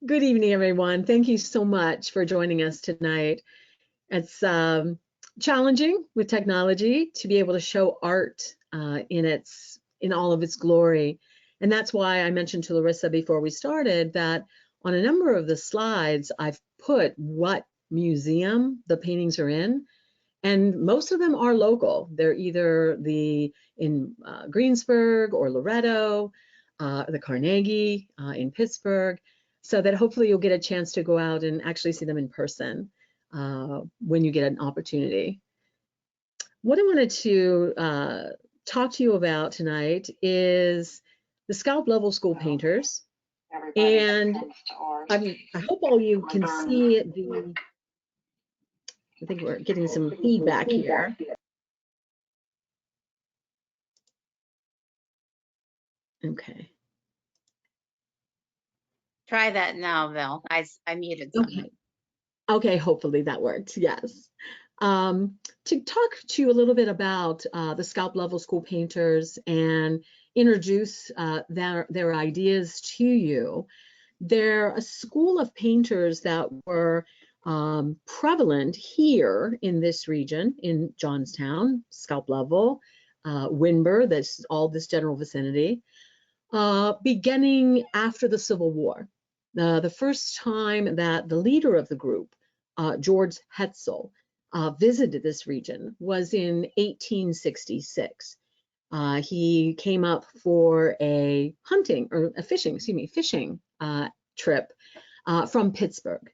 Good evening, everyone. Thank you so much for joining us tonight. It's challenging with technology to be able to show art in all of its glory. And that's why I mentioned to Larissa before we started that on a number of the slides, I've put what museum the paintings are in. And most of them are local. They're either in Greensburg or Loretto, the Carnegie in Pittsburgh, so that hopefully you'll get a chance to go out and actually see them in person when you get an opportunity. What I wanted to talk to you about tonight is the Scalp Level School painters. And I hope all you can see I think we're getting some feedback here. Okay. Try that now, Val. I muted something. Okay, hopefully that worked, yes. To talk to you a little bit about the Scalp Level School painters and introduce their ideas to you. They're a school of painters that were prevalent here in this region, in Johnstown, Scalp Level, Windber, that's all this general vicinity, beginning after the Civil War. The first time that the leader of the group, George Hetzel, visited this region was in 1866. He came up for a fishing trip from Pittsburgh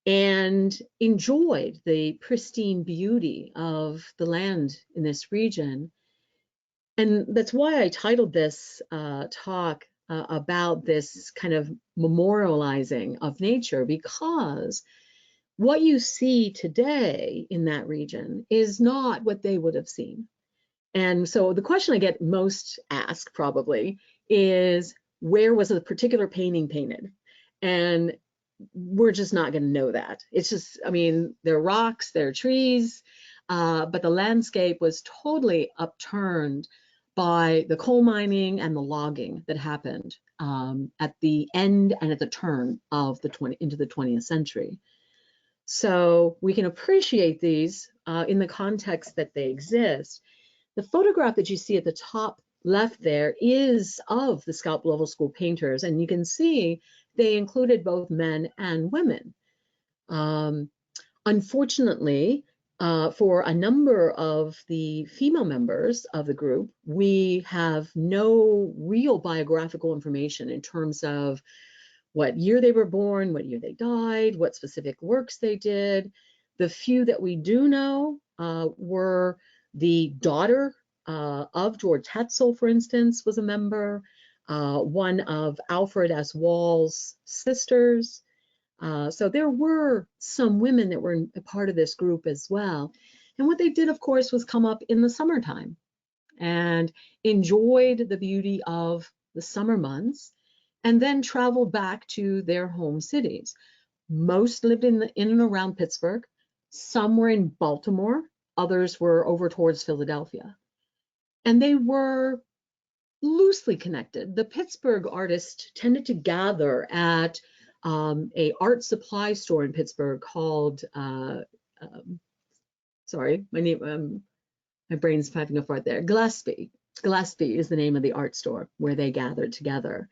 and enjoyed the pristine beauty of the land in this region. And that's why I titled this talk about this kind of memorializing of nature, because what you see today in that region is not what they would have seen. And so the question I get most asked probably is, where was a particular painting painted? And we're just not going to know that. It's just, I mean, there are rocks, there are trees, but the landscape was totally upturned by the coal mining and the logging that happened at the end and at the turn of into the 20th century. So we can appreciate these in the context that they exist. The photograph that you see at the top left there is of the Scalp Level School painters, and you can see they included both men and women. Unfortunately, for a number of the female members of the group, we have no real biographical information in terms of what year they were born, what year they died, what specific works they did. The few that we do know were the daughter of George Hatsell, for instance, was a member, one of Alfred S Wall's sisters. So there were some women that were a part of this group as well. And what they did, of course, was come up in the summertime and enjoyed the beauty of the summer months, and then traveled back to their home cities. Most lived in and around Pittsburgh. Some were in Baltimore. Others were over towards Philadelphia. And they were loosely connected. The Pittsburgh artists tended to gather at a art supply store in Pittsburgh called, sorry, my brain's piping apart there, Gillespie. Gillespie is the name of the art store where they gathered together.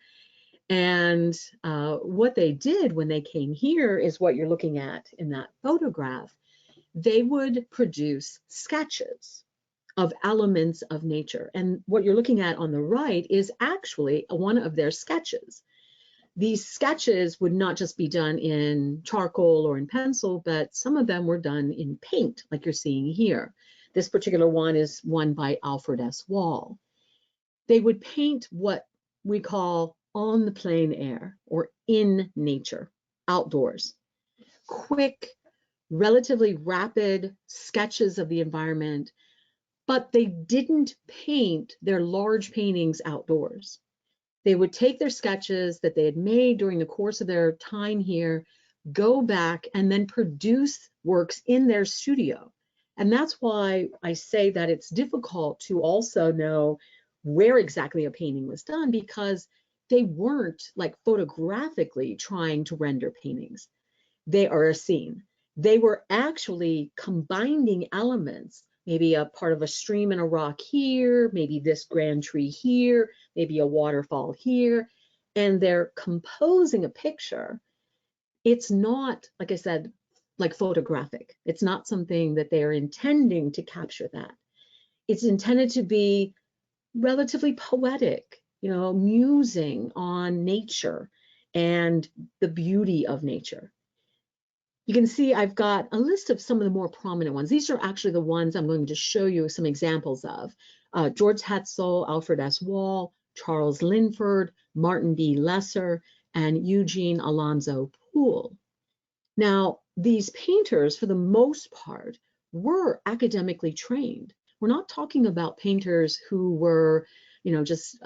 And what they did when they came here is what you're looking at in that photograph. They would produce sketches of elements of nature. And what you're looking at on the right is actually one of their sketches. These sketches would not just be done in charcoal or in pencil, but some of them were done in paint, like you're seeing here. This particular one is one by Alfred S Wall. They would paint what we call on the plain air or in nature, outdoors. Quick, relatively rapid sketches of the environment, but they didn't paint their large paintings outdoors. They would take their sketches that they had made during the course of their time here, go back and then produce works in their studio. And that's why I say that it's difficult to also know where exactly a painting was done, because they weren't like photographically trying to render paintings. They are a scene. They were actually combining elements, maybe a part of a stream and a rock here, maybe this grand tree here, maybe a waterfall here, and they're composing a picture. It's not, like I said, like photographic. It's not something that they are intending to capture that. It's intended to be relatively poetic, you know, musing on nature and the beauty of nature. You can see I've got a list of some of the more prominent ones. These are actually the ones I'm going to show you some examples of. George Hatsell, Alfred S Wall, Charles Linford, Martin B Lesser, and Eugene Alonso Poole. Now, these painters, for the most part, were academically trained. We're not talking about painters who were, you know, just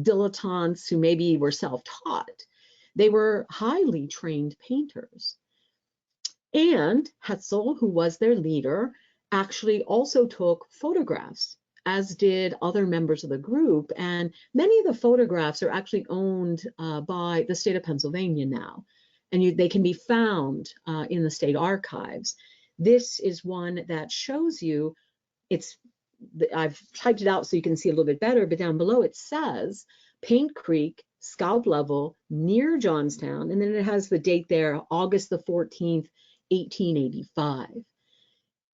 dilettantes who maybe were self-taught. They were highly trained painters. And Hetzel, who was their leader, actually also took photographs, as did other members of the group. And many of the photographs are actually owned by the state of Pennsylvania now. And they can be found in the state archives. This is one that shows you, I've typed it out so you can see a little bit better, but down below it says Paint Creek, Scalp Level, near Johnstown, and then it has the date there, August the 14th, 1885.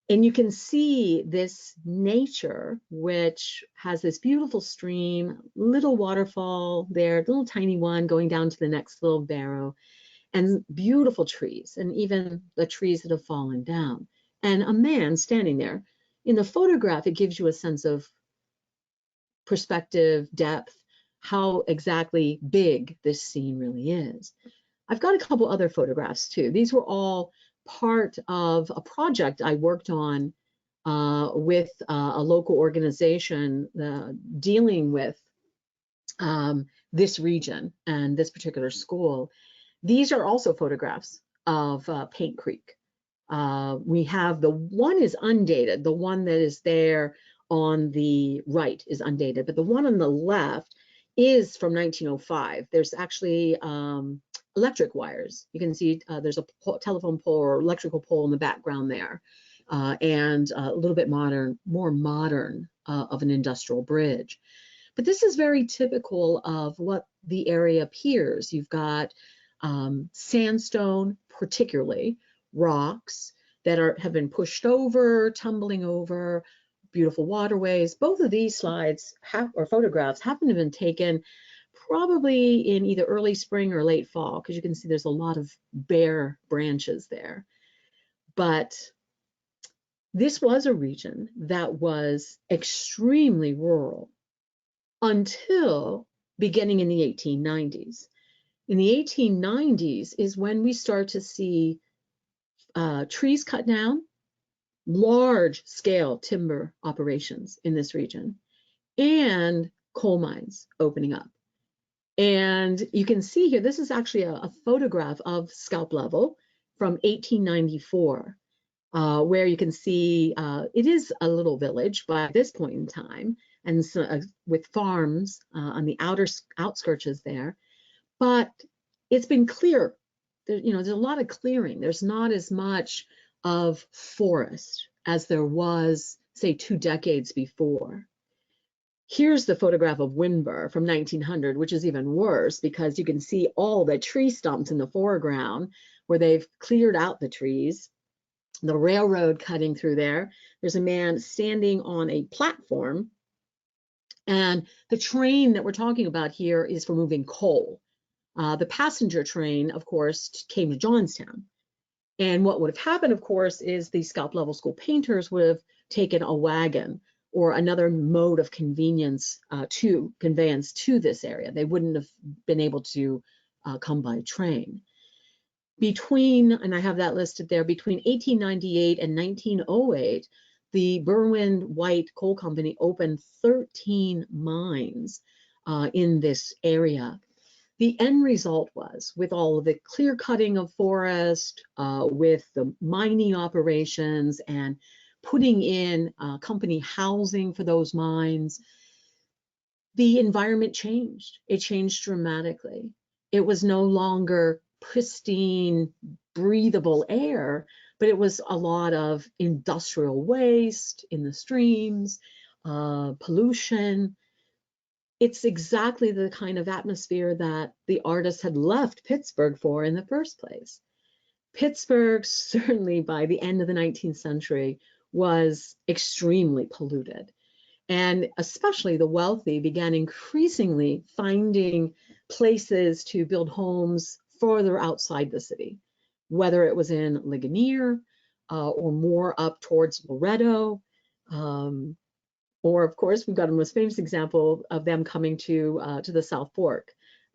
And you can see this nature, which has this beautiful stream, little waterfall there, little tiny one going down to the next little barrow, and beautiful trees, and even the trees that have fallen down, and a man standing there. In the photograph, it gives you a sense of perspective, depth, how exactly big this scene really is. I've got a couple other photographs too. These were all part of a project I worked on with a local organization dealing with this region and this particular school. These are also photographs of Paint Creek. We have the one is undated, the one that is there on the right is undated, but the one on the left is from 1905. There's actually electric wires. You can see there's a telephone pole or electrical pole in the background there, and a little bit more modern of an industrial bridge. But this is very typical of what the area appears. You've got sandstone, particularly rocks that have been pushed over, tumbling over, beautiful waterways. Both of these slides or photographs happen to have been taken probably in either early spring or late fall, because you can see there's a lot of bare branches there. But this was a region that was extremely rural until beginning in the 1890s. In the 1890s is when we start to see trees cut down, large scale timber operations in this region, and coal mines opening up. And you can see here, this is actually a photograph of Scalp Level from 1894, where you can see it is a little village by this point in time, and so, with farms on the outskirts there. But it's been clear. You know, there's a lot of clearing. There's not as much of forest as there was, say, 2 decades before. Here's the photograph of Winburn from 1900, which is even worse because you can see all the tree stumps in the foreground where they've cleared out the trees, the railroad cutting through there. There's a man standing on a platform, and the train that we're talking about here is for moving coal. The passenger train, of course, came to Johnstown. And what would have happened, of course, is the Scalp Level School painters would have taken a wagon or another mode of conveyance to this area. They wouldn't have been able to come by train. And I have that listed there, between 1898 and 1908, the Berwyn-White Coal Company opened 13 mines in this area. The end result was, with all of the clear cutting of forest, with the mining operations and putting in company housing for those mines, the environment changed. It changed dramatically. It was no longer pristine, breathable air, but it was a lot of industrial waste in the streams, pollution. It's exactly the kind of atmosphere that the artists had left Pittsburgh for in the first place. Pittsburgh, certainly by the end of the 19th century, was extremely polluted. And especially the wealthy began increasingly finding places to build homes further outside the city, whether it was in Ligonier or more up towards Loretto. Or, of course, we've got a most famous example of them coming to the South Fork,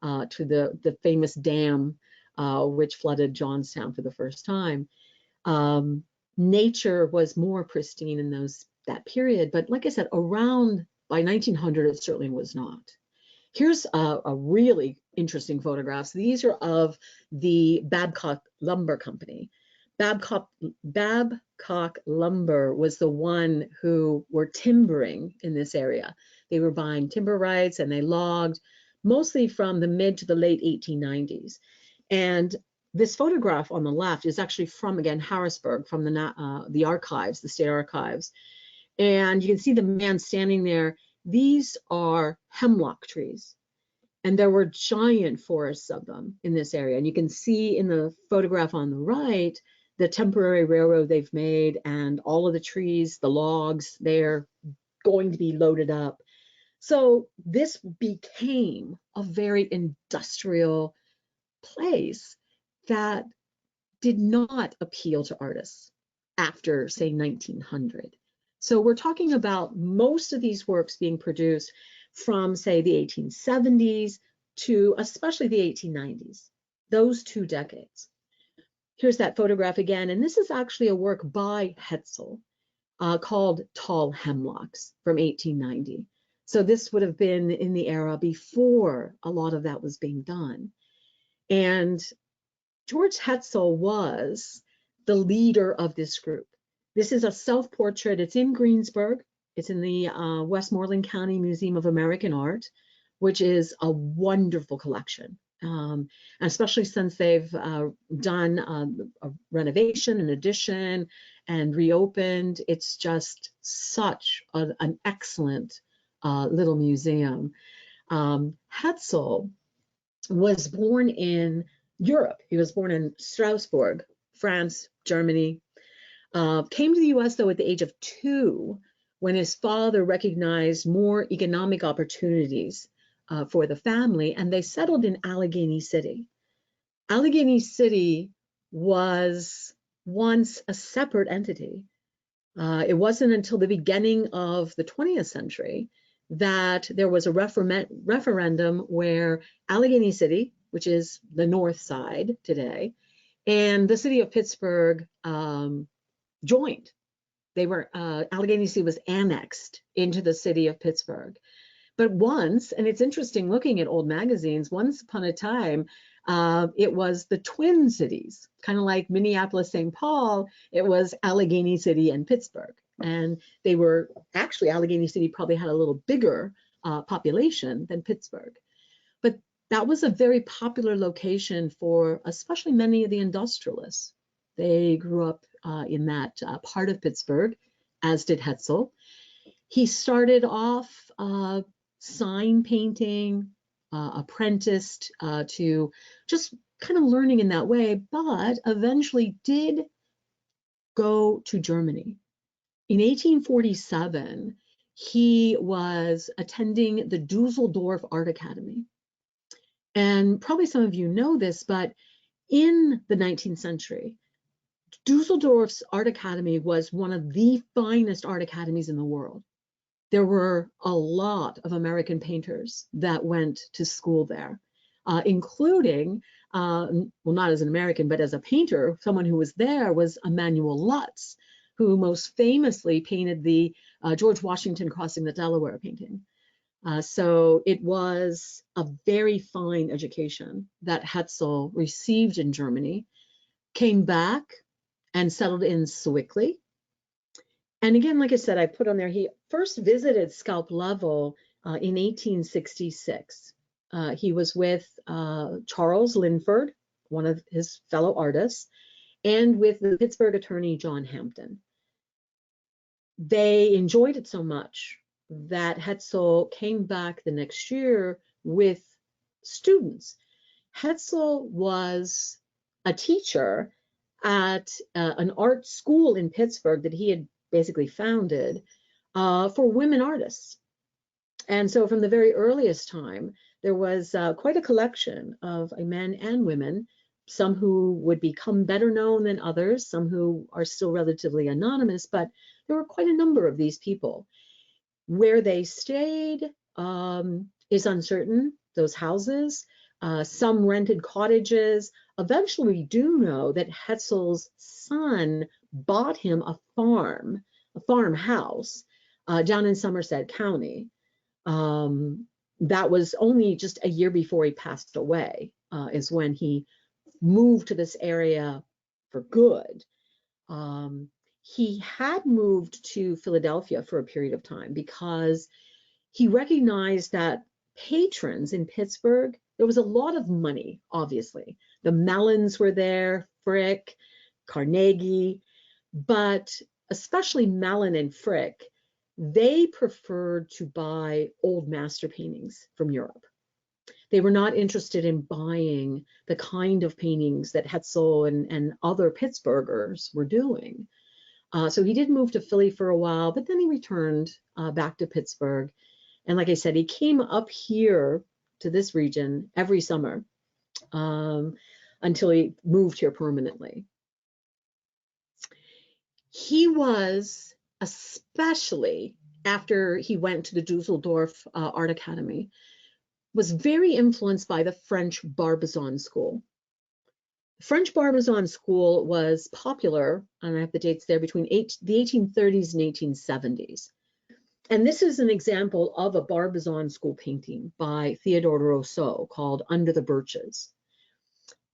to the famous dam which flooded Johnstown for the first time. Nature was more pristine in that period, but like I said, around by 1900, it certainly was not. Here's a really interesting photographs. These are of the Babcock Lumber Company. Babcock Lumber was the one who were timbering in this area. They were buying timber rights and they logged mostly from the mid to the late 1890s. And this photograph on the left is actually from, again, Harrisburg, from the archives, the state archives. And you can see the man standing there. These are hemlock trees. And there were giant forests of them in this area. And you can see in the photograph on the right, the temporary railroad they've made and all of the trees, the logs, they're going to be loaded up. So this became a very industrial place that did not appeal to artists after, say, 1900. So we're talking about most of these works being produced from, say, the 1870s to especially the 1890s, those 2 decades. Here's that photograph again, and this is actually a work by Hetzel called Tall Hemlocks from 1890. So this would have been in the era before a lot of that was being done. And George Hetzel was the leader of this group. This is a self-portrait. It's in Greensburg. It's in the Westmoreland County Museum of American Art, which is a wonderful collection. And especially since they've done a renovation, an addition, and reopened. It's just such an excellent little museum. Hatsell was born in Europe. He was born in Strasbourg, France, Germany. Came to the US, though, at the age of 2, when his father recognized more economic opportunities for the family, and they settled in Allegheny City. Allegheny City was once a separate entity. It wasn't until the beginning of the 20th century that there was a referendum where Allegheny City, which is the north side today, and the city of Pittsburgh joined. They were Allegheny City was annexed into the city of Pittsburgh. But once, and it's interesting looking at old magazines, once upon a time, it was the twin cities, kind of like Minneapolis, St. Paul. It was Allegheny City and Pittsburgh. And they were actually, Allegheny City probably had a little bigger population than Pittsburgh. But that was a very popular location for especially many of the industrialists. They grew up in that part of Pittsburgh, as did Hetzel. He started off sign painting, apprenticed to just kind of learning in that way, but eventually did go to Germany. In 1847, he was attending the Dusseldorf Art Academy. And probably some of you know this, but in the 19th century, Dusseldorf's Art Academy was one of the finest art academies in the world. There were a lot of American painters that went to school there, including, well, not as an American, but as a painter. Someone who was there was Emanuel Lutz, who most famously painted the George Washington crossing the Delaware painting. So it was a very fine education that Hetzel received in Germany, came back and settled in Sewickley. And again, like I said, I put on there, he first visited Scalp Level in 1866. He was with Charles Linford, one of his fellow artists, and with the Pittsburgh attorney John Hampton. They enjoyed it so much that Hetzel came back the next year with students. Hetzel was a teacher at an art school in Pittsburgh that he had basically founded for women artists. And so from the very earliest time, there was quite a collection of men and women, some who would become better known than others, some who are still relatively anonymous, but there were quite a number of these people. Where they stayed is uncertain, those houses. Some rented cottages. Eventually, we do know that Hetzel's son bought him a farmhouse down in Somerset County. That was only just a year before he passed away, is when he moved to this area for good. He had moved to Philadelphia for a period of time because he recognized that patrons in Pittsburgh, there was a lot of money, obviously. The Mellons were there, Frick, Carnegie, but especially Mellon and Frick, they preferred to buy old master paintings from Europe. They were not interested in buying the kind of paintings that Hetzel and other Pittsburghers were doing. So he did move to Philly for a while, but then he returned back to Pittsburgh. And like I said, he came up here to this region every summer until he moved here permanently. He was, especially after he went to the Dusseldorf Art Academy, was very influenced by the French Barbizon school. The French Barbizon school was popular, and I have the dates there, between the 1830s and 1870s. And this is an example of a Barbizon school painting by Theodore Rousseau called Under the Birches.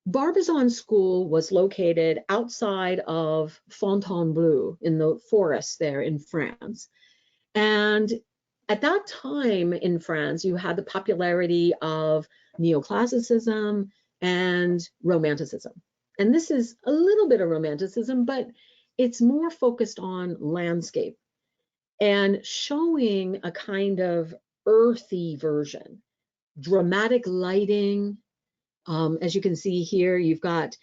Barbizon school was located outside of Fontainebleau in the forest there in France. And at that time in France, you had the popularity of neoclassicism and romanticism. And this is a little bit of romanticism, but it's more focused on landscape and showing a kind of earthy version, dramatic lighting. As you can see here, you've got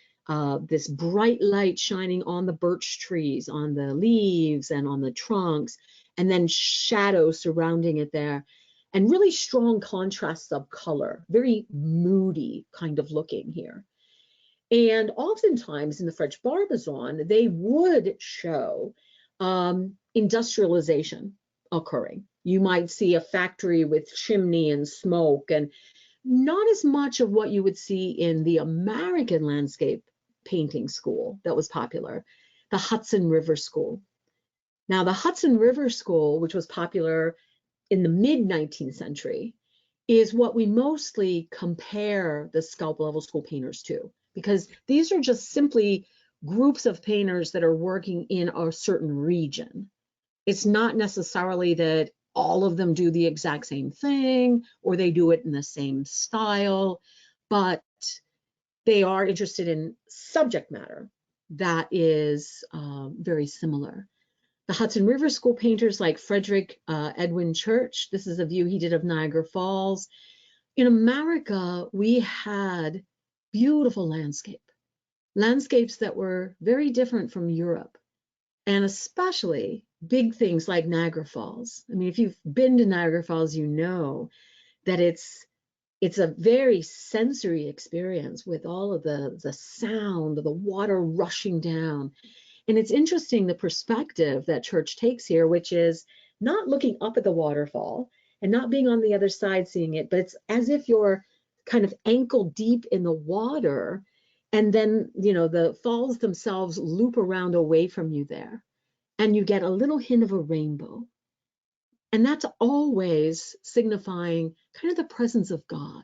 this bright light shining on the birch trees, on the leaves and on the trunks, and then shadow surrounding it there, and really strong contrasts of color, very moody kind of looking here. And oftentimes in the French Barbizon, they would show industrialization occurring. You might see a factory with chimney and smoke, and not as much of what you would see in the American landscape painting school that was popular, the Hudson River School. Now, the Hudson River School, which was popular in the mid-19th century, is what we mostly compare the Scalp Level School painters to, because these are just simply groups of painters that are working in a certain region. It's not necessarily that all of them do the exact same thing or they do it in the same style, but they are interested in subject matter that is very similar. The Hudson River School painters like Frederick Edwin Church, this is a view he did of Niagara Falls. In America, we had beautiful landscapes that were very different from Europe, and especially big things like Niagara Falls. I mean, if you've been to Niagara Falls, you know that it's a very sensory experience with all of the sound of the water rushing down. And it's interesting the perspective that Church takes here, which is not looking up at the waterfall and not being on the other side seeing it, but it's as if you're kind of ankle deep in the water, and then, you know, the falls themselves loop around away from you there, and you get a little hint of a rainbow. And that's always signifying kind of the presence of God,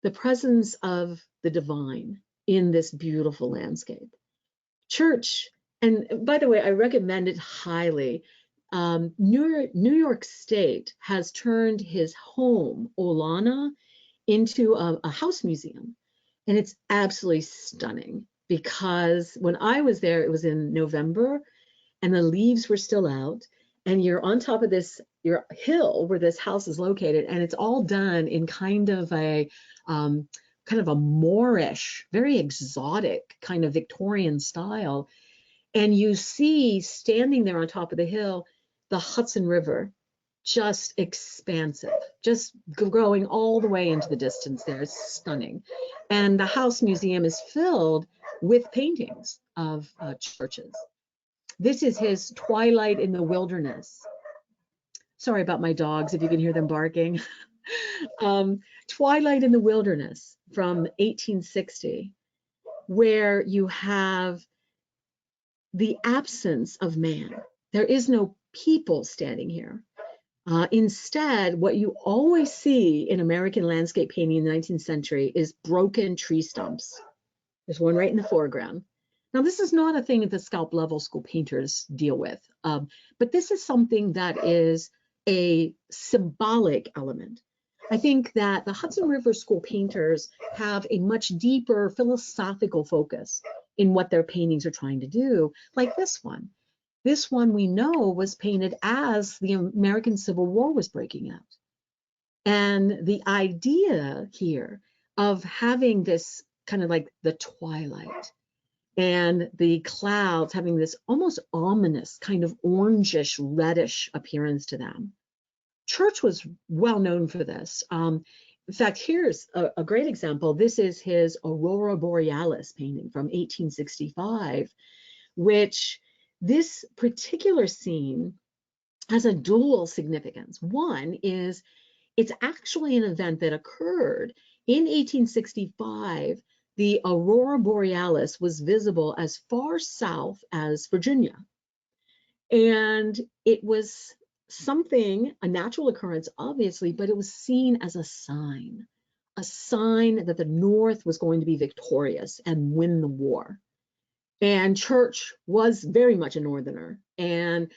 the presence of the divine in this beautiful landscape. Church, and by the way, I recommend it highly. New York State has turned his home, Olana, into a house museum. And it's absolutely stunning because when I was there, it was in November and the leaves were still out. And you're on top of this your hill where this house is located, and it's all done in kind of a Moorish, very exotic kind of Victorian style. And you see standing there on top of the hill, the Hudson River, just expansive, just growing all the way into the distance there. It's stunning. And the house museum is filled with paintings of churches. This is his Twilight in the Wilderness. Sorry about my dogs, if you can hear them barking. Twilight in the Wilderness from 1860, where you have the absence of man. There is no people standing here. Instead, what you always see in American landscape painting in the 19th century is broken tree stumps. There's one right in the foreground. Now, this is not a thing that the scalp level school painters deal with, but this is something that is a symbolic element. I think that the Hudson River School painters have a much deeper philosophical focus in what their paintings are trying to do, like this one. This one we know was painted as the American Civil War was breaking out. And the idea here of having this kind of like the twilight and the clouds having this almost ominous kind of orangish, reddish appearance to them. Church was well known for this. In fact, here's a great example. This is his Aurora Borealis painting from 1865, which this particular scene has a dual significance. One is it's actually an event that occurred in 1865. The Aurora Borealis was visible as far south as Virginia. And it was something, a natural occurrence, obviously, but it was seen as a sign that the North was going to be victorious and win the war. And Church was very much a Northerner and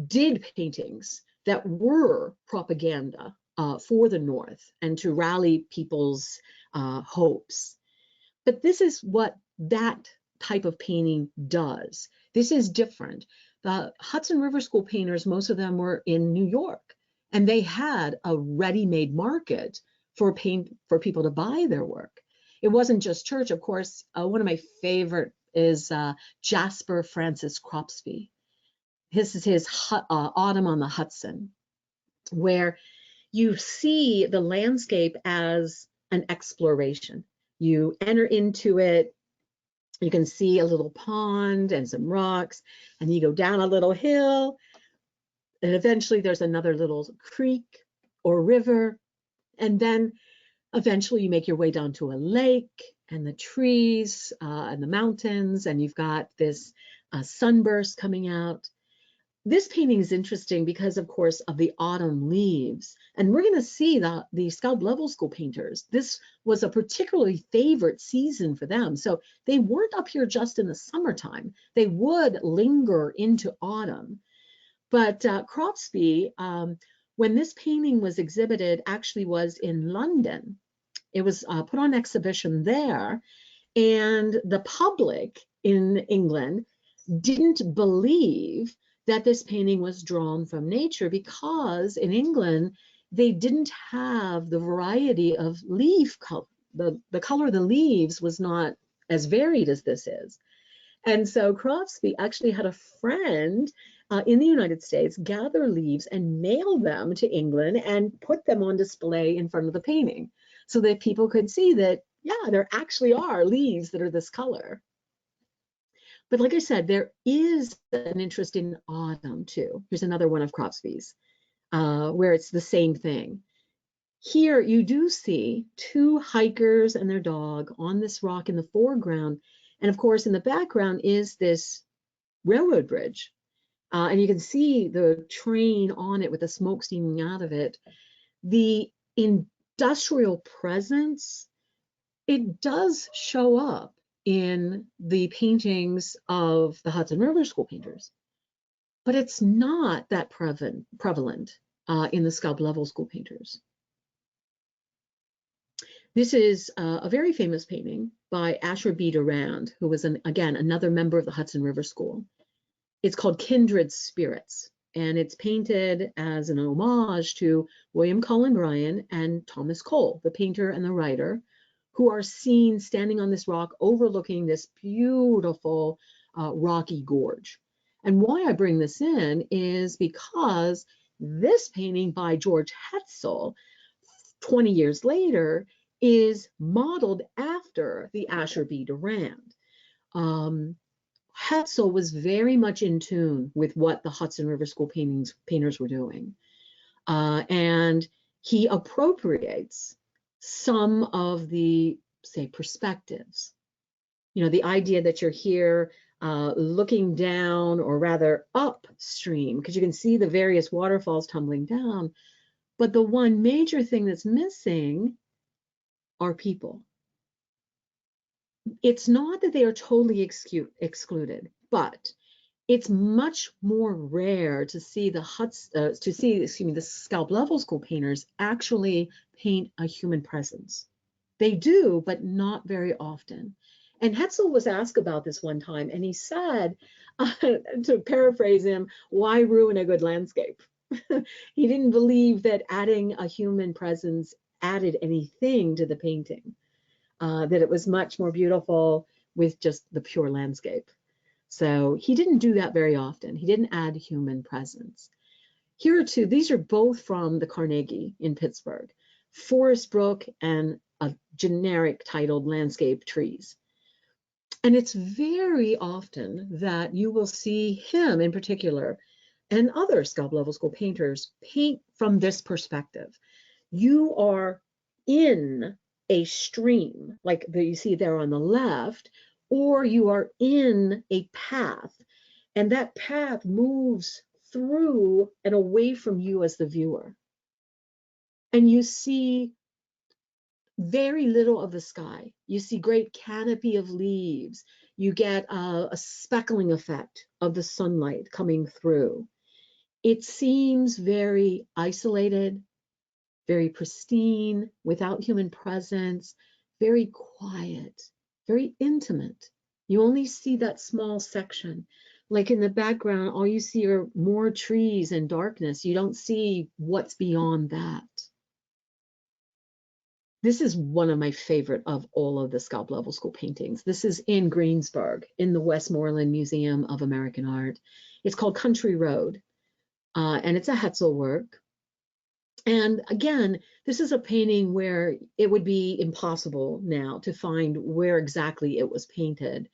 did paintings that were propaganda for the North and to rally people's hopes. But this is what that type of painting does. This is different. The Hudson River School painters, most of them were in New York, and they had a ready-made market for people to buy their work. It wasn't just Church, of course. One of my favorite is Jasper Francis Cropsby. This is his Autumn on the Hudson, where you see the landscape as an exploration. You enter into it, you can see a little pond and some rocks, and you go down a little hill, and eventually there's another little creek or river, and then eventually you make your way down to a lake and the trees and the mountains, and you've got this sunburst coming out. This painting is interesting because, of course, of the autumn leaves. And we're going to see the Scalp Level School painters. This was a particularly favorite season for them. So they weren't up here just in the summertime. They would linger into autumn. But Cropsby, when this painting was exhibited, actually was in London. It was put on exhibition there. And the public in England didn't believe that this painting was drawn from nature because in England, they didn't have the variety of leaf color. The color of the leaves was not as varied as this is. And so Cropsby actually had a friend in the United States gather leaves and mail them to England and put them on display in front of the painting so that people could see that, yeah, there actually are leaves that are this color. But like I said, there is an interest in autumn too. Here's another one of Cropsby's where it's the same thing. Here you do see two hikers and their dog on this rock in the foreground. And of course, in the background is this railroad bridge. And you can see the train on it with the smoke steaming out of it. The industrial presence, it does show up in the paintings of the Hudson River School painters. but it's not that prevalent in the scalp level school painters. This is a very famous painting by Asher B. Durand, who was, again, another member of the Hudson River School. It's called Kindred Spirits, and it's painted as an homage to William Cullen Bryant and Thomas Cole, the painter and the writer, who are seen standing on this rock overlooking this beautiful rocky gorge. And why I bring this in is because this painting by George Hetzel, 20 years later, is modeled after the Asher B. Durand. Hatsell was very much in tune with what the Hudson River School painters were doing. And he appropriates some of the, say, perspectives. You know, the idea that you're here looking down, or rather upstream, because you can see the various waterfalls tumbling down. But the one major thing that's missing are people. It's not that they are totally excluded, but it's much more rare to see the the scalp level school painters actually paint a human presence. They do, but not very often. And Hetzel was asked about this one time, and he said, to paraphrase him, "Why ruin a good landscape?" He didn't believe that adding a human presence added anything to the painting, that it was much more beautiful with just the pure landscape. So he didn't do that very often. He didn't add human presence. Here are two. These are both from the Carnegie in Pittsburgh, Forest Brook and a generic titled Landscape Trees. And it's very often that you will see him in particular and other scalp level school painters paint from this perspective. You are in a stream, like you see there on the left, or you are in a path, and that path moves through and away from you as the viewer. And you see very little of the sky. You see great canopy of leaves. You get a speckling effect of the sunlight coming through. It seems very isolated, very pristine, without human presence, very quiet, very intimate. You only see that small section. Like in the background, all you see are more trees and darkness. You don't see what's beyond that. This is one of my favorite of all of the scalp level school paintings. This is in Greensburg, in the Westmoreland Museum of American Art. It's called Country Road, and it's a Hetzel work. And again, this is a painting where it would be impossible now to find where exactly it was painted.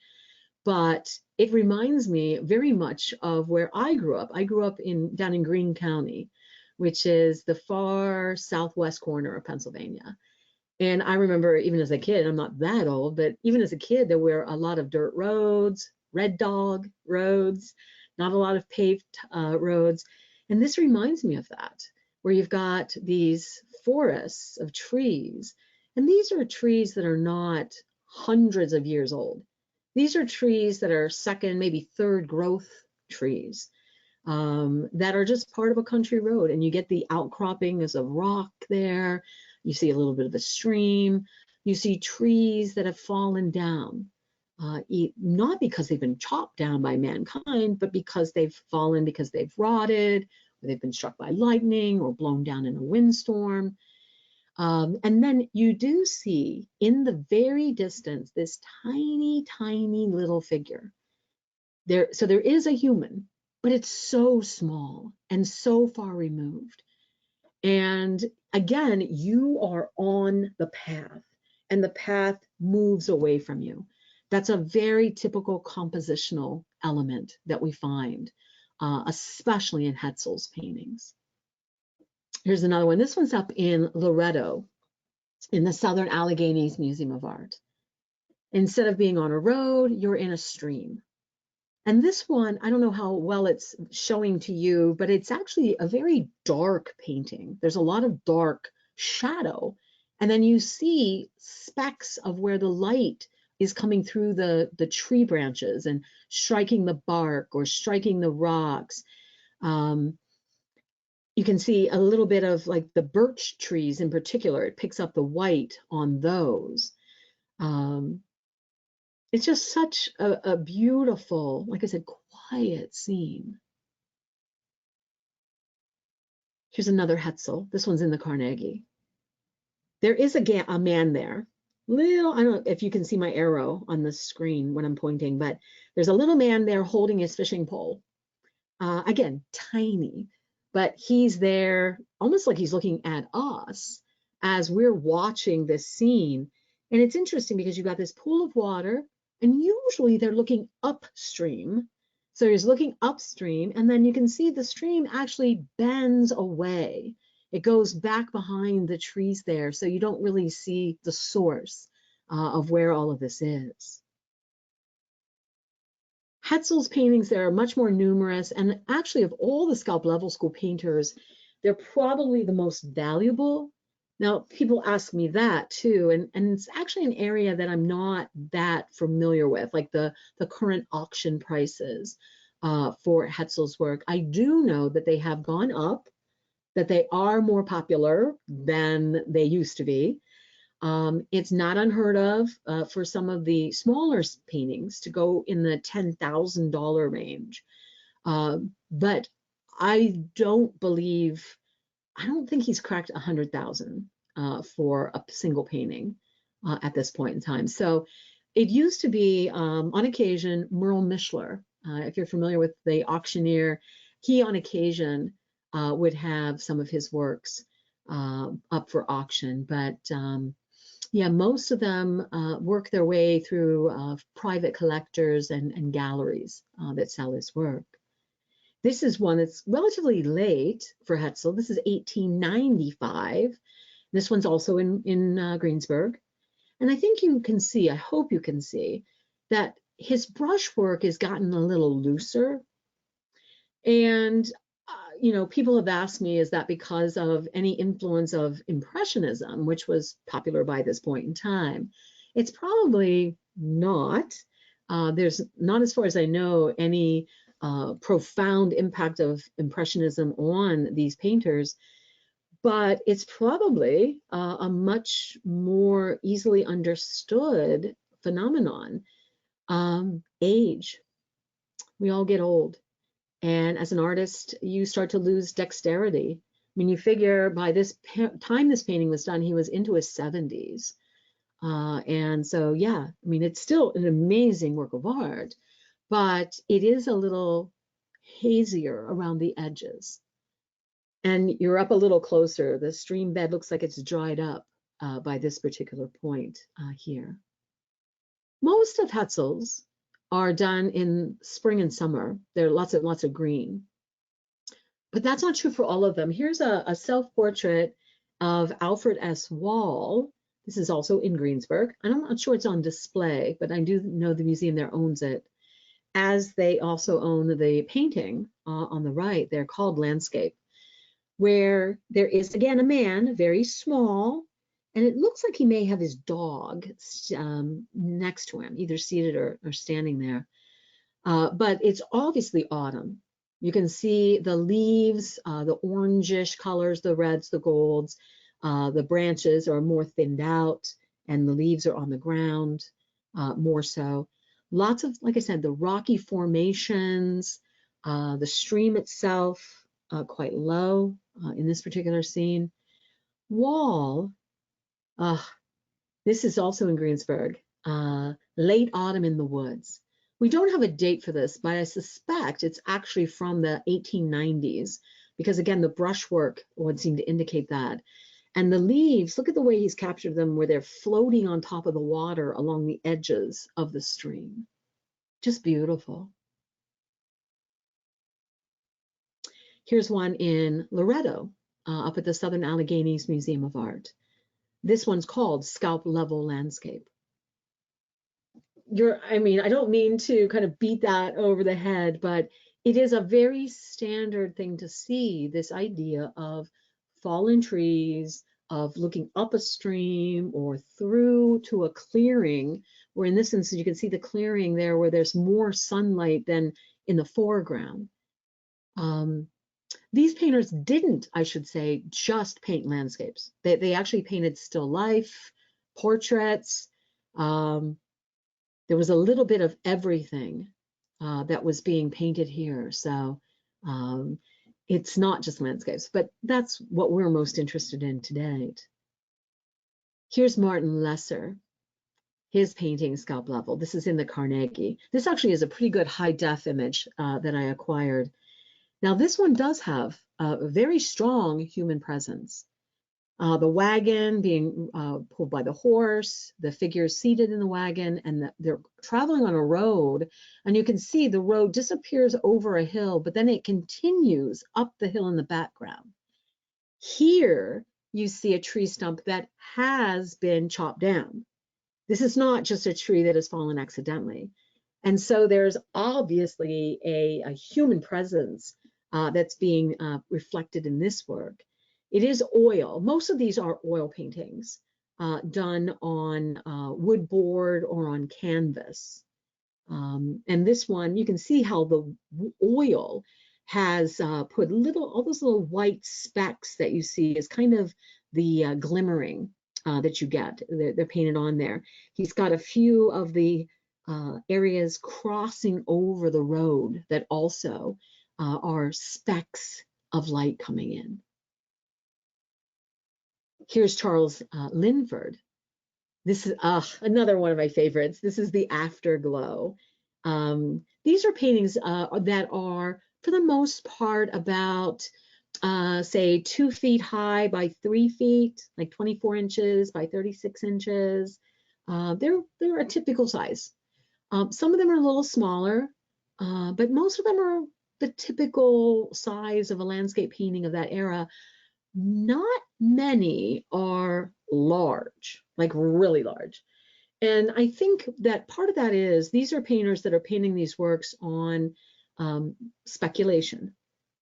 But it reminds me very much of where I grew up. I grew up down in Greene County, which is the far southwest corner of Pennsylvania. And I remember even as a kid, I'm not that old, but even as a kid, there were a lot of dirt roads, red dog roads, not a lot of paved roads. And this reminds me of that, where you've got these forests of trees. And these are trees that are not hundreds of years old. These are trees that are second, maybe third growth trees that are just part of a country road. And you get the outcropping as a rock there. You see a little bit of a stream. You see trees that have fallen down, not because they've been chopped down by mankind, but because they've fallen, because they've rotted, or they've been struck by lightning or blown down in a windstorm. And then you do see in the very distance this tiny, tiny little figure. So there is a human, but it's so small and so far removed. And again, you are on the path, and the path moves away from you. That's a very typical compositional element that we find, especially in Hetzel's paintings. Here's another one. This one's up in Loretto, in the Southern Alleghenies Museum of Art. Instead of being on a road, you're in a stream. And this one, I don't know how well it's showing to you, but it's actually a very dark painting. There's a lot of dark shadow. And then you see specks of where the light is coming through the tree branches and striking the bark or striking the rocks. You can see a little bit of like the birch trees in particular. It picks up the white on those. It's just such a beautiful, like I said, quiet scene. Here's another Hetzel. This one's in the Carnegie. There is a man there. Little, I don't know if you can see my arrow on the screen when I'm pointing, but there's a little man there holding his fishing pole. Again, tiny, but he's there almost like he's looking at us as we're watching this scene. And it's interesting because you've got this pool of water, and usually they're looking upstream. So he's looking upstream, and then you can see the stream actually bends away. It goes back behind the trees there, so you don't really see the source of where all of this is. Hetzel's paintings there are much more numerous, and actually of all the Scalp Level School painters, they're probably the most valuable. Now, people ask me that too, and it's actually an area that I'm not that familiar with, like the current auction prices for Hetzel's work. I do know that they have gone up, that they are more popular than they used to be. It's not unheard of for some of the smaller paintings to go in the $10,000 range. But I don't think he's cracked 100,000 for a single painting at this point in time. So it used to be, on occasion, Merle Micheler. If you're familiar with the auctioneer, he on occasion would have some of his works up for auction. But yeah, most of them work their way through private collectors and galleries that sell his work. This is one that's relatively late for Hetzel. This is 1895. This one's also in Greensburg. And I think you can see, I hope you can see, that his brushwork has gotten a little looser. And you know, people have asked me, is that because of any influence of Impressionism, which was popular by this point in time? It's probably not. There's not, as far as I know, any profound impact of Impressionism on these painters, but it's probably a much more easily understood phenomenon. Age. We all get old. And as an artist, you start to lose dexterity. I mean, you figure by this time this painting was done, he was into his 70s. And so, yeah, I mean, it's still an amazing work of art, but it is a little hazier around the edges. And you're up a little closer. The stream bed looks like it's dried up by this particular point here. Most of Hetzel's are done in spring and summer. There are lots of green. But that's not true for all of them. Here's a self-portrait of Alfred S Wall. This is also in Greensburg. I'm not sure it's on display, but I do know the museum there owns it, as they also own the painting on the right. They're called Landscape, where there is, again, a man, very small, and it looks like he may have his dog next to him, either seated or standing there. But it's obviously autumn. You can see the leaves, the orangish colors, the reds, the golds. The branches are more thinned out, and the leaves are on the ground more so. Lots of, like I said, the rocky formations, the stream itself quite low in this particular scene. Wall. This is also in Greensburg, late autumn in the woods. We don't have a date for this, but I suspect it's actually from the 1890s, because again, the brushwork would seem to indicate that. And the leaves, look at the way he's captured them, where they're floating on top of the water along the edges of the stream. Just beautiful. Here's one in Loretto, up at the Southern Alleghenies Museum of Art. This one's called Scalp Level Landscape. I mean, I don't mean to kind of beat that over the head, but it is a very standard thing to see, this idea of fallen trees, of looking up a stream or through to a clearing, where in this instance, you can see the clearing there where there's more sunlight than in the foreground. These painters didn't, I should say, just paint landscapes. They actually painted still life, portraits. There was a little bit of everything that was being painted here. So it's not just landscapes, but that's what we're most interested in today. Here's Martin Lesser, his painting, Scalp Level. This is in the Carnegie. This actually is a pretty good high def image that I acquired. Now, this one does have a very strong human presence. The wagon being pulled by the horse, the figures seated in the wagon, and they're traveling on a road. And you can see the road disappears over a hill, but then it continues up the hill in the background. Here, you see a tree stump that has been chopped down. This is not just a tree that has fallen accidentally. And so there's obviously a human presence that's being reflected in this work. It is oil. Most of these are oil paintings done on wood board or on canvas. And this one, you can see how the oil has put all those little white specks that you see is kind of the glimmering that you get. They're painted on there. He's got a few of the areas crossing over the road that also are specks of light coming in. Here's Charles Linford. This is another one of my favorites. This is the Afterglow. These are paintings that are, for the most part, about, say, 2 feet high by 3 feet, like 24 inches by 36 inches. They're a typical size. Some of them are a little smaller, but most of them are the typical size of a landscape painting of that era. Not many are large, like really large. And I think that part of that is these are painters that are painting these works on speculation.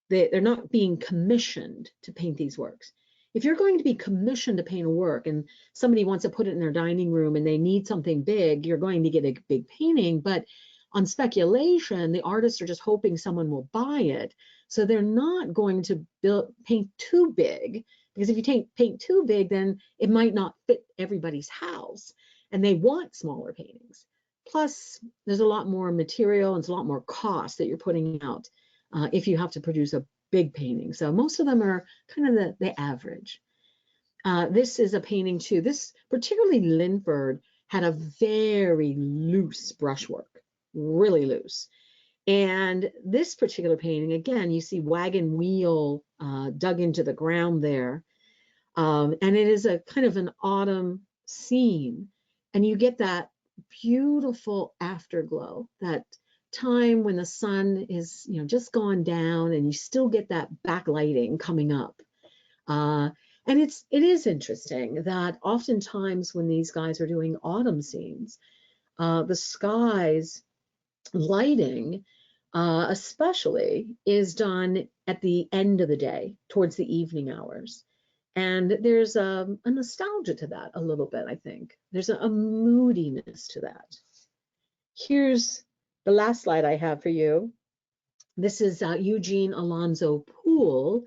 They're not being commissioned to paint these works. If you're going to be commissioned to paint a work and somebody wants to put it in their dining room and they need something big, you're going to get a big painting. But on speculation, the artists are just hoping someone will buy it. So they're not going to paint too big, because if you paint too big, then it might not fit everybody's house. And they want smaller paintings. Plus, there's a lot more material and it's a lot more cost that you're putting out if you have to produce a big painting. So most of them are kind of the average. This is a painting too. This, particularly Linford, had a very loose brushwork, really loose. And this particular painting, again, you see wagon wheel dug into the ground there. And it is a kind of an autumn scene. And you get that beautiful afterglow, that time when the sun is, just gone down and you still get that backlighting coming up. And it is interesting that oftentimes when these guys are doing autumn scenes, the skies lighting especially is done at the end of the day, towards the evening hours. And there's a nostalgia to that a little bit, I think. There's a moodiness to that. Here's the last slide I have for you. This is Eugene Alonso Poole,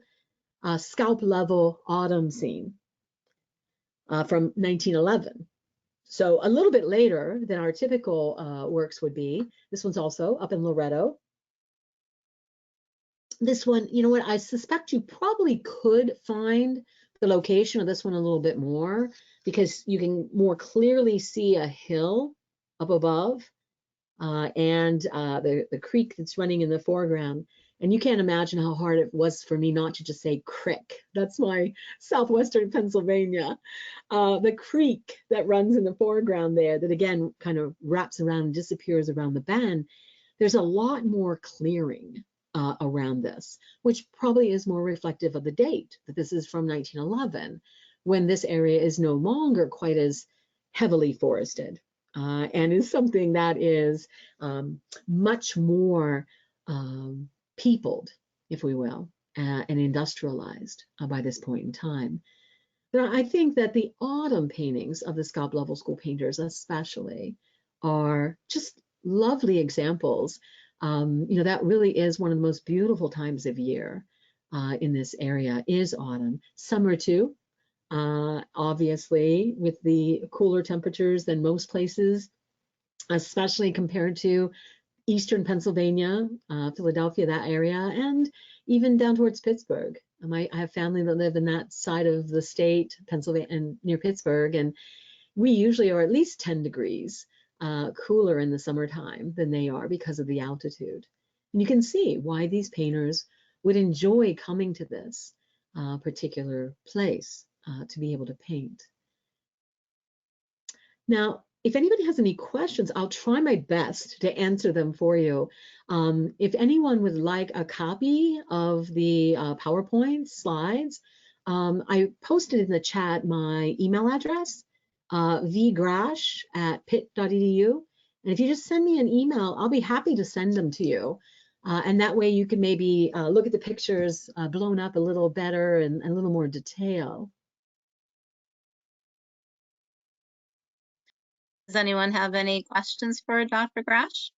Scalp Level Autumn Scene from 1911. So a little bit later than our typical works would be. This one's also up in Loretto. This one, you know what, I suspect you probably could find the location of this one a little bit more, because you can more clearly see a hill up above and the creek that's running in the foreground. And you can't imagine how hard it was for me not to just say crick. That's my southwestern Pennsylvania. The creek that runs in the foreground there, that again kind of wraps around and disappears around the bend. There's a lot more clearing around this, which probably is more reflective of the date, that this is from 1911, when this area is no longer quite as heavily forested and is something that is much more peopled, if we will, and industrialized by this point in time. But I think that the autumn paintings of the Scalp Level School painters especially are just lovely examples You know, that really is one of the most beautiful times of year in this area is autumn. Summer too, obviously, with the cooler temperatures than most places, especially compared to Eastern Pennsylvania, Philadelphia, that area, and even down towards Pittsburgh. I have family that live in that side of the state, Pennsylvania, and near Pittsburgh, and we usually are at least 10 degrees cooler in the summertime than they are because of the altitude. And you can see why these painters would enjoy coming to this particular place to be able to paint. Now, if anybody has any questions, I'll try my best to answer them for you. If anyone would like a copy of the PowerPoint slides, I posted in the chat my email address, vgrash@pitt.edu. And if you just send me an email, I'll be happy to send them to you. And that way you can maybe look at the pictures blown up a little better and a little more detail. Does anyone have any questions for Dr. Grash?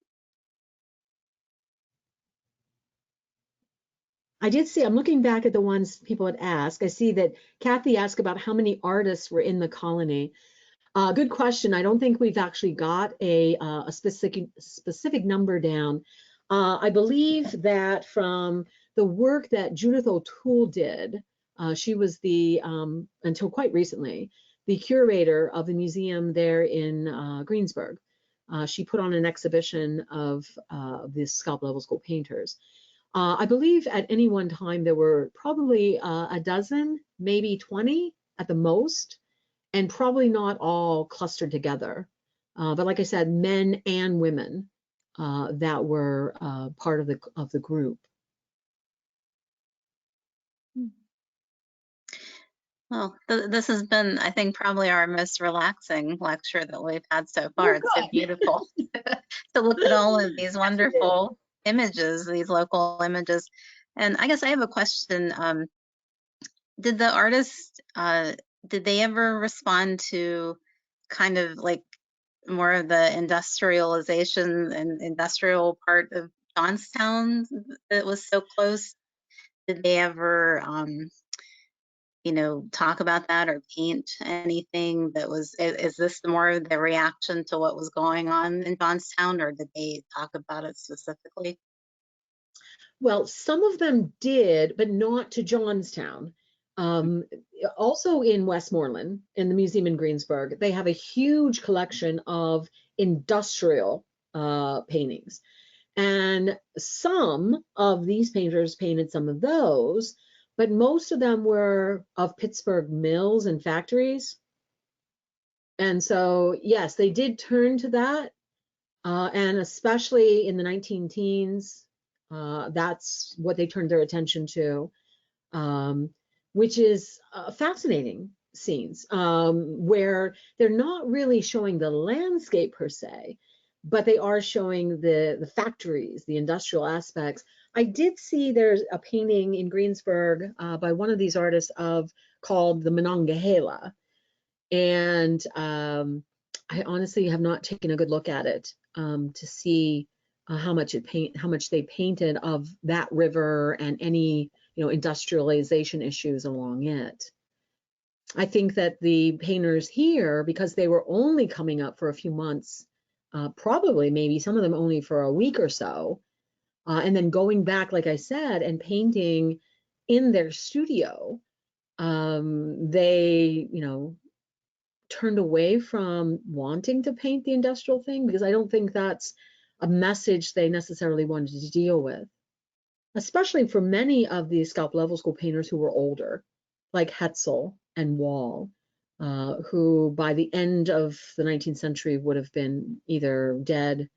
I did see, I'm looking back at the ones people had asked. I see that Kathy asked about how many artists were in the colony. Good question. I don't think we've actually got a specific number down. I believe that from the work that Judith O'Toole did, she was the, until quite recently, the curator of the museum there in Greensburg. She put on an exhibition of the Scalp Level School painters. I believe at any one time there were probably a dozen, maybe 20 at the most, and probably not all clustered together. But like I said, men and women that were part of the group. Well, this has been, I think, probably our most relaxing lecture that we've had so far. It's so beautiful to look at all of these wonderful images, these local images. And I guess I have a question. Did the artists, did they ever respond to kind of like more of the industrialization and industrial part of Johnstown that was so close? Did they ever, you know, talk about that or paint anything that was, is this more of the reaction to what was going on in Johnstown, or did they talk about it specifically? Well, some of them did, but not to Johnstown. Also in Westmoreland, in the museum in Greensburg, they have a huge collection of industrial paintings. And some of these painters painted some of those, but most of them were of Pittsburgh mills and factories. And so, yes, they did turn to that. And especially in the 19 teens, that's what they turned their attention to, which is fascinating scenes where they're not really showing the landscape per se, but they are showing the factories, the industrial aspects. I did see there's a painting in Greensburg by one of these artists called the Monongahela. And I honestly have not taken a good look at it to see how much they painted of that river and any, you know, industrialization issues along it. I think that the painters here, because they were only coming up for a few months, probably maybe some of them only for a week or so, and then going back, like I said, and painting in their studio, they, you know, turned away from wanting to paint the industrial thing, because I don't think that's a message they necessarily wanted to deal with, especially for many of the Scalp Level School painters who were older, like Hetzel and Wall, who by the end of the 19th century would have been either dead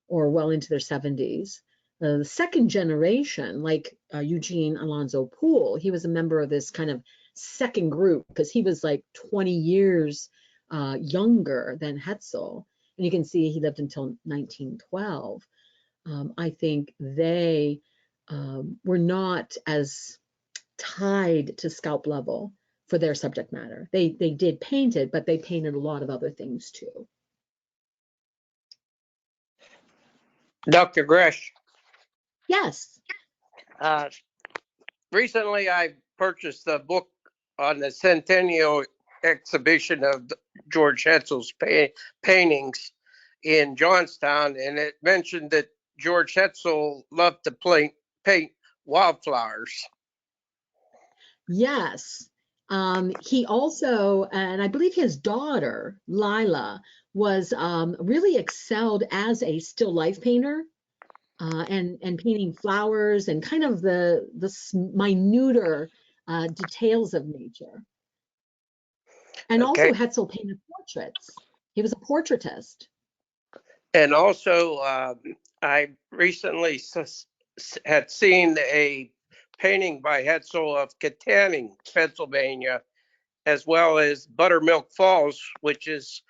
or well into their 70s. The second generation, like Eugene Alonso Poole, he was a member of this kind of second group because he was like 20 years younger than Hetzel. And you can see he lived until 1912. I think they were not as tied to scalp level for their subject matter. They did paint it, but they painted a lot of other things too. Dr. Grash, Yes. Uh, Recently, I purchased a book on the centennial exhibition of George Hetzel's paintings in Johnstown, and it mentioned that George Hetzel loved to paint wildflowers. Yes. He also, and I believe his daughter, Lila, was really excelled as a still life painter, and painting flowers and kind of the minuter details of nature. And also Okay. Hetzel painted portraits. He was a portraitist. And also, I recently had seen a painting by Hetzel of Kittanning, Pennsylvania, as well as Buttermilk Falls, which is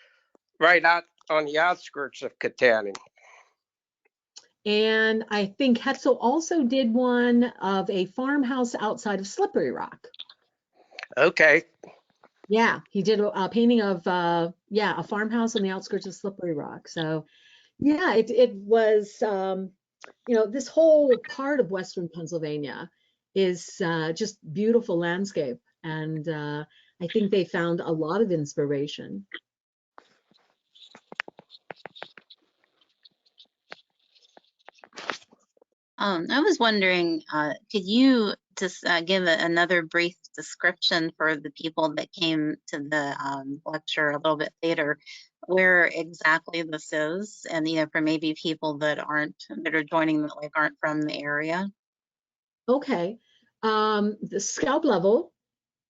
right out on the outskirts of Kittanning. And I think Hetzel also did one of a farmhouse outside of Slippery Rock. Okay. Yeah, he did a painting of a farmhouse on the outskirts of Slippery Rock. So yeah, it was this whole part of Western Pennsylvania is just beautiful landscape, and I think they found a lot of inspiration. I was wondering, could you just give another brief description for the people that came to the lecture a little bit later, where exactly this is, and for maybe people that are joining that aren't from the area? Okay, the Scalp Level.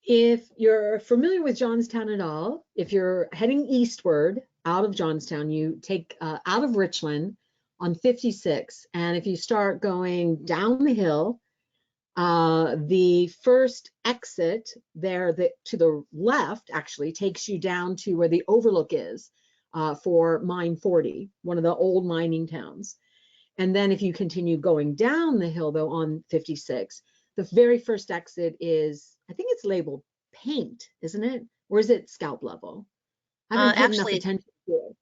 If you're familiar with Johnstown at all, if you're heading eastward out of Johnstown, you take out of Richland on 56, and if you start going down the hill, the first exit there to the left actually takes you down to where the overlook is for Mine 40, one of the old mining towns. And then if you continue going down the hill, though, on 56, the very first exit is, I think it's labeled Paint, isn't it? Or is it Scalp Level? I haven't paid enough Actually, attention to it.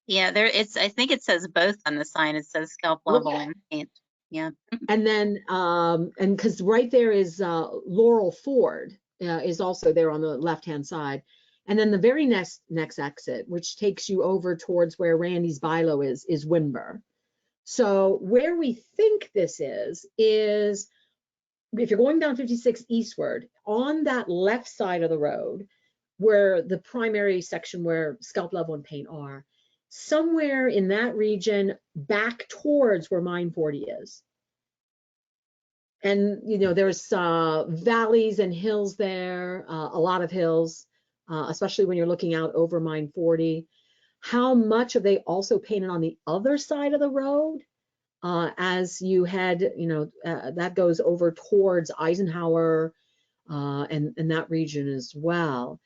yeah, I think it says both on the sign. It says Scalp Level Okay. and Paint. Yeah. And then, and because right there is Laurel Ford is also there on the left-hand side. And then the very next exit, which takes you over towards where Randy's Bilo is Wimber. So where we think this is if you're going down 56 eastward, on that left side of the road, where the primary section where Scalp Level and Paint are, somewhere in that region back towards where Mine 40 is. And, there's valleys and hills there, a lot of hills, especially when you're looking out over Mine 40. How much have they also painted on the other side of the road? As you head, that goes over towards Eisenhower and that region as well.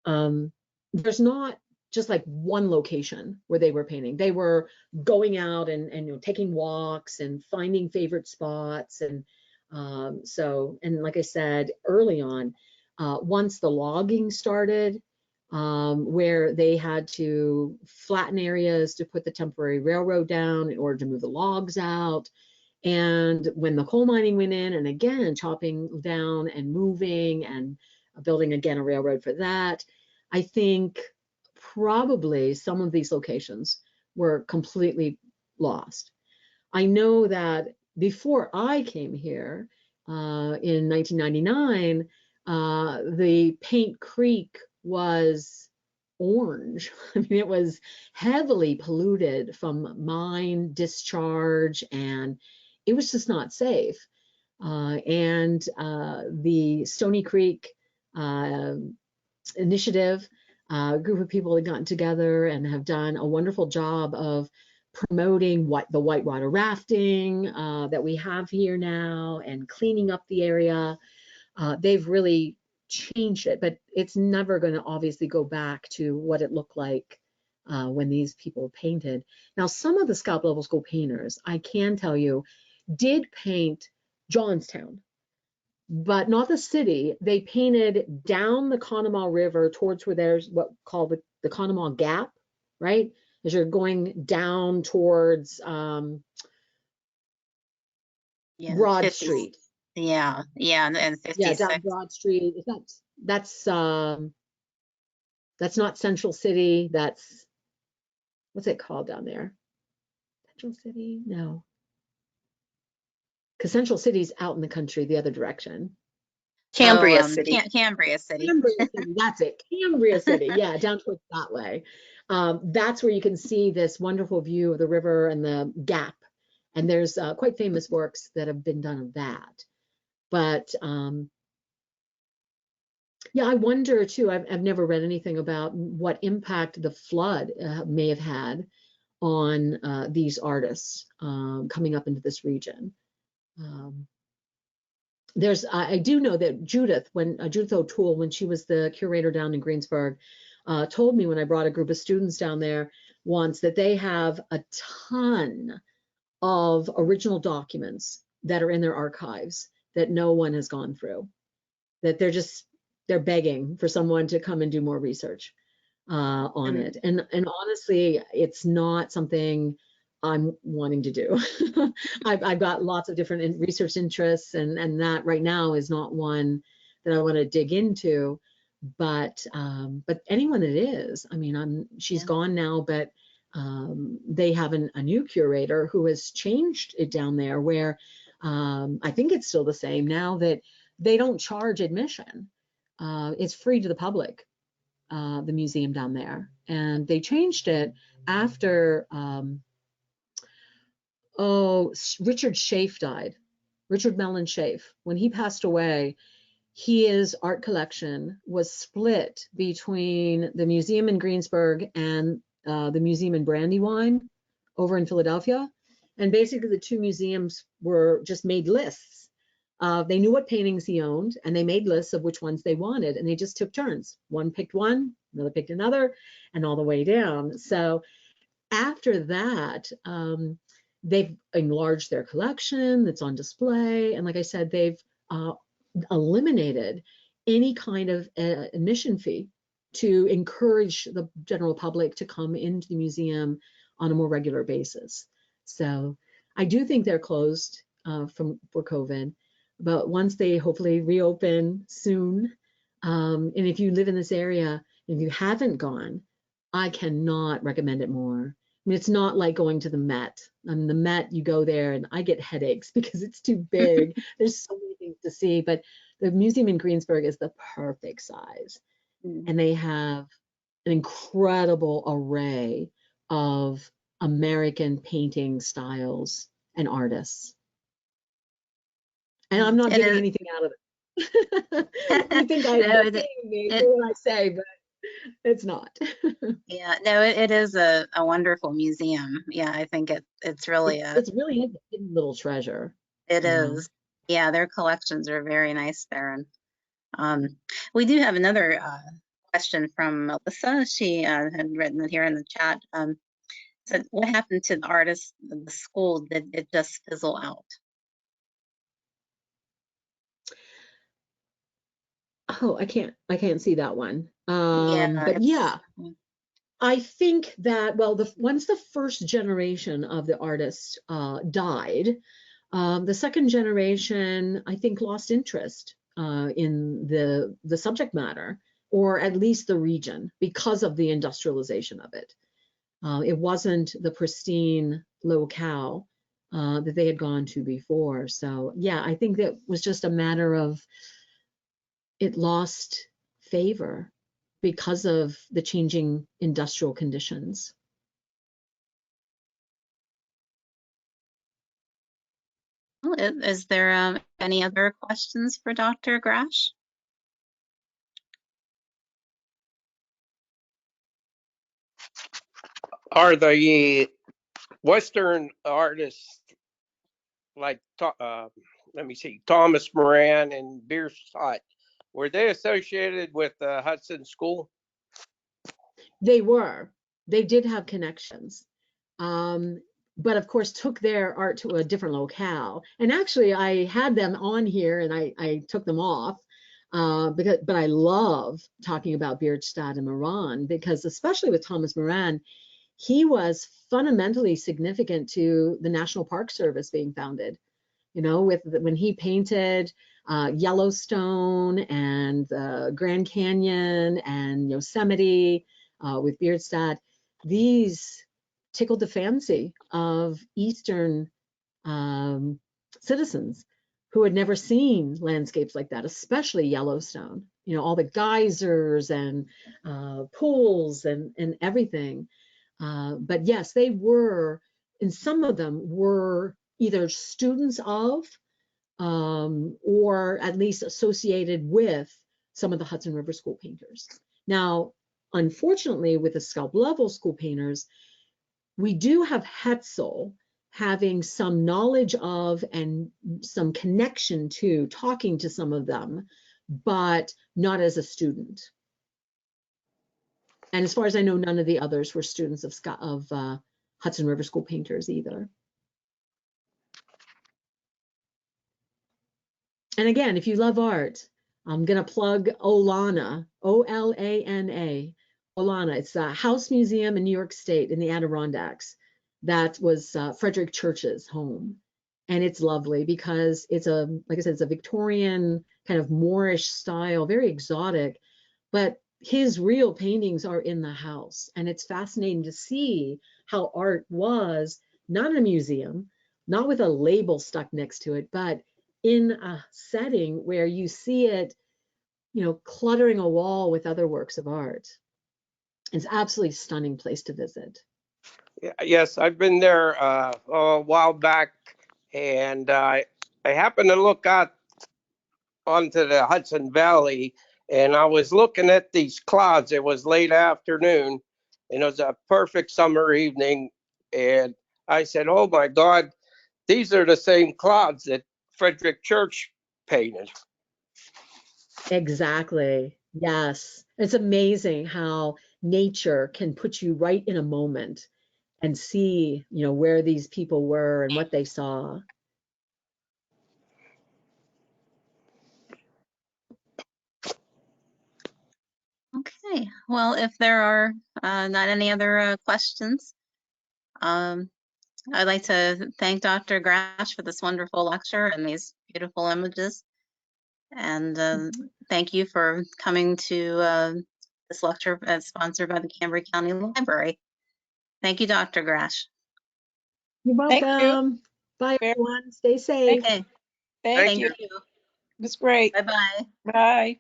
There's not just like one location where they were painting. They were going out and taking walks and finding favorite spots. And and like I said early on, once the logging started, where they had to flatten areas to put the temporary railroad down in order to move the logs out. And when the coal mining went in, and again, chopping down and moving and building again a railroad for that, I think probably some of these locations were completely lost. I know that before I came here in 1999, the Paint Creek was orange. I mean, it was heavily polluted from mine discharge, and it was just not safe. And the Stony Creek initiative, a group of people had gotten together and have done a wonderful job of promoting the whitewater rafting that we have here now and cleaning up the area. They've really changed it, but it's never going to obviously go back to what it looked like when these people painted. Now, some of the Scalp Level School painters, I can tell you, did paint Johnstown, but not the city. They painted down the Conemaugh River towards where there's what called the Conemaugh Gap, right? As you're going down towards Yeah, Broad 50, Street. yeah, and Yeah, 56. down Broad Street. That's not Central City. That's, what's it called down there? Central City? No. Because Central City's out in the country the other direction. Cambria City. Cambria City. Cambria City, that's it. Cambria City, yeah, down towards that way. That's where you can see this wonderful view of the river and the gap. And there's quite famous works that have been done of that. But yeah, I wonder too, I've never read anything about what impact the flood may have had on these artists coming up into this region. I do know that Judith O'Toole, when she was the curator down in Greensburg, told me when I brought a group of students down there once that they have a ton of original documents that are in their archives that no one has gone through, that they're begging for someone to come and do more research on it. And honestly, it's not something I'm wanting to do. I've got lots of different research interests, and that right now is not one that I want to dig into. But anyone that is, I mean, she's gone now, but they have a new curator who has changed it down there, where I think it's still the same now, that they don't charge admission. It's free to the public, the museum down there, and they changed it after. Richard Schaeff died. Richard Mellon Schaeff. When he passed away, his art collection was split between the museum in Greensburg and the museum in Brandywine over in Philadelphia. And basically the two museums were just made lists. They knew what paintings he owned, and they made lists of which ones they wanted, and they just took turns. One picked one, another picked another, and all the way down. So after that, they've enlarged their collection that's on display. And like I said, they've eliminated any kind of admission fee to encourage the general public to come into the museum on a more regular basis. So I do think they're closed for COVID, but once they hopefully reopen soon, and if you live in this area, if you haven't gone, I cannot recommend it more. I mean, it's not like going to the Met. I mean, the Met, you go there and I get headaches because it's too big. There's so many things to see, but the museum in Greensburg is the perfect size. And they have an incredible array of American painting styles and artists. And I'm not getting anything out of it. You think I'm what I say, but it's not. Yeah, no, it is a wonderful museum. Yeah, I think it's really it's really a hidden little treasure. It is. Yeah, their collections are very nice there. And we do have another question from Melissa. She had written it here in the chat. Said, what happened to the artist in the school? Did it just fizzle out? Oh, I can't see that one. Yeah, but yeah, I think that, well, once the first generation of the artists died, the second generation, I think, lost interest in the subject matter, or at least the region, because of the industrialization of it. It wasn't the pristine locale that they had gone to before. So yeah, I think that was just a matter of it lost favor because of the changing industrial conditions. Is there any other questions for Dr. Grash? Are the Western artists like, let me see, Thomas Moran and Bierstadt, were they associated with the Hudson School? They were. They did have connections, but of course took their art to a different locale. And actually, I had them on here, and I took them off but I love talking about Bierstadt and Moran, because especially with Thomas Moran, he was fundamentally significant to the National Park Service being founded. when he painted Yellowstone and the Grand Canyon and Yosemite with Bierstadt, these tickled the fancy of Eastern citizens who had never seen landscapes like that, especially Yellowstone. All the geysers and pools and everything. But yes, they were, and some of them were either students of or at least associated with some of the Hudson River School painters. Now, unfortunately, with the Scalp Level School painters, we do have Hetzel having some knowledge of and some connection to talking to some of them, but not as a student. And as far as I know, none of the others were students of Hudson River School painters either. And again, if you love art, I'm going to plug Olana, O-L-A-N-A, Olana. It's a house museum in New York State in the Adirondacks. That was Frederick Church's home. And it's lovely because it's like I said, it's a Victorian kind of Moorish style, very exotic, but his real paintings are in the house. And it's fascinating to see how art was not in a museum, not with a label stuck next to it, but in a setting where you see it, cluttering a wall with other works of art. It's absolutely stunning place to visit. Yes, I've been there a while back, and I happened to look out onto the Hudson Valley, and I was looking at these clouds. It was late afternoon, and it was a perfect summer evening, and I said, "Oh my God, these are the same clouds that Frederick Church painted." Exactly. Yes. It's amazing how nature can put you right in a moment and see, where these people were and what they saw. Okay, well, if there are not any other questions, I'd like to thank Dr. Grash for this wonderful lecture and these beautiful images. And thank you for coming to this lecture sponsored by the Cambria County Library. Thank you, Dr. Grash. You're welcome. Thank you. Bye, everyone. Stay safe. Okay. Thank Thank you. you. It was great. Bye-bye. Bye.